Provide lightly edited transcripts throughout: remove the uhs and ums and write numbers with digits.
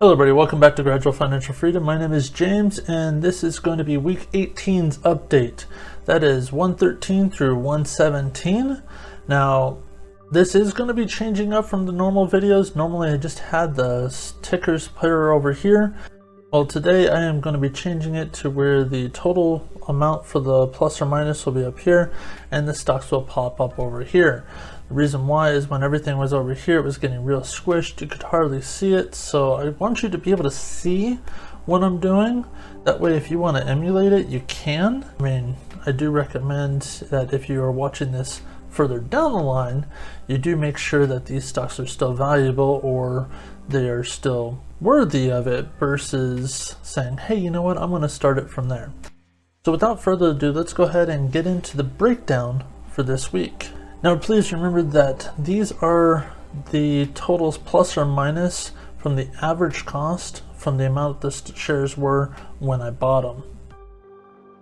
Hello everybody, welcome back to Gradual Financial Freedom. My name is James and this is going to be week 18's update. That is 113 through 117. Now this is going to be changing up from the normal videos. Normally I just had the tickers put over here. Well, today I am going to be changing it to where the total amount for the plus or minus will be up here and the stocks will pop up over here. The reason why is when everything was over here, it was getting real squished. You could hardly see it. So I want you to be able to see what I'm doing. That way, if you want to emulate it, you can. I mean, I do recommend that if you are watching this further down the line, you do make sure that these stocks are still valuable or they are still worthy of it versus saying, hey, you know what, I'm going to start it from there. So without further ado, let's go ahead and get into the breakdown for this week. Now please remember that these are the totals plus or minus from the average cost from the amount the shares were when I bought them.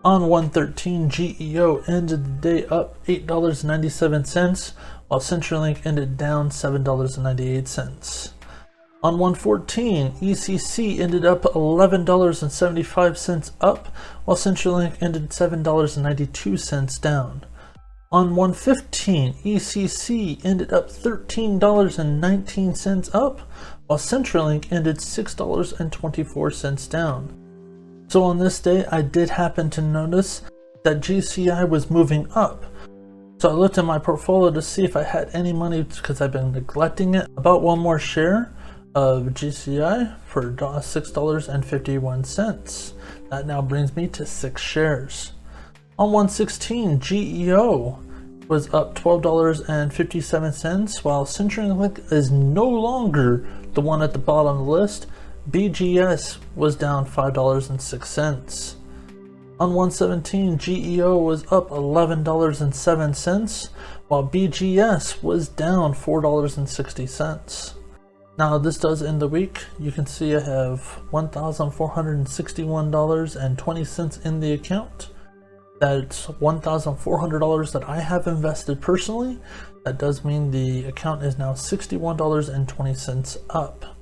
On 113, GEO ended the day up $8.97, while CenturyLink ended down $7.98. On 114, ECC ended up $11.75 up, while CenturyLink ended $7.92 down. On 115, ECC ended up $13.19 up, while CenturyLink ended $6.24 down. So on this day, I did happen to notice that GCI was moving up. So I looked at my portfolio to see if I had any money because I've been neglecting it. About one more share of GCI for $6.51. That now brings me to 6 shares. On 116, GEO was up $12.57, while CenturyLink is no longer the one at the bottom of the list. BGS was down $5.06. On 117, GEO was up $11.07, while BGS was down $4.60. Now this does end the week. You can see I have $1,461.20 in the account. That's $1,400 that I have invested personally. That does mean the account is now $61.20 up.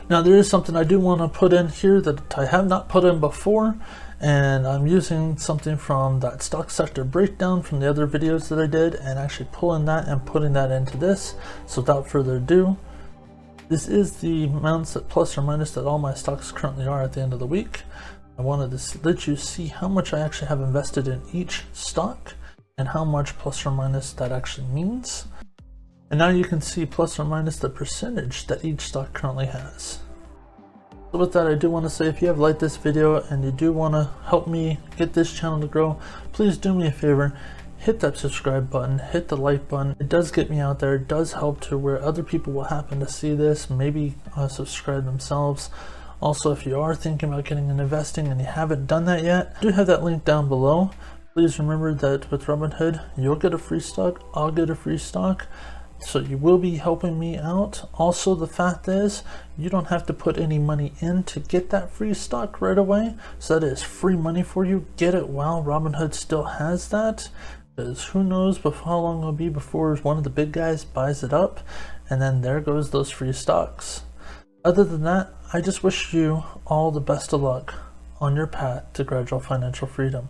Now there is something I do want to put in here that I have not put in before, and I'm using something from that stock sector breakdown from the other videos that I did and actually pulling that and putting that into this. So without further ado, this is the amounts that plus or minus that all my stocks currently are at the end of the week. I wanted to let you see how much I actually have invested in each stock and how much plus or minus that actually means. And now you can see plus or minus the percentage that each stock currently has. So with that, I do want to say, if you have liked this video and you do want to help me get this channel to grow, please do me a favor, hit that subscribe button, hit the like button. It does get me out there. It does help to where other people will happen to see this, maybe subscribe themselves. Also, if you are thinking about getting into investing and you haven't done that yet, I do have that link down below. Please remember that with Robinhood, you'll get a free stock, I'll get a free stock. So you will be helping me out. Also, the fact is, you don't have to put any money in to get that free stock right away. So that is free money for you. Get it while Robinhood still has that. Because who knows how long it'll be before one of the big guys buys it up. And then there goes those free stocks. Other than that, I just wish you all the best of luck on your path to gradual financial freedom.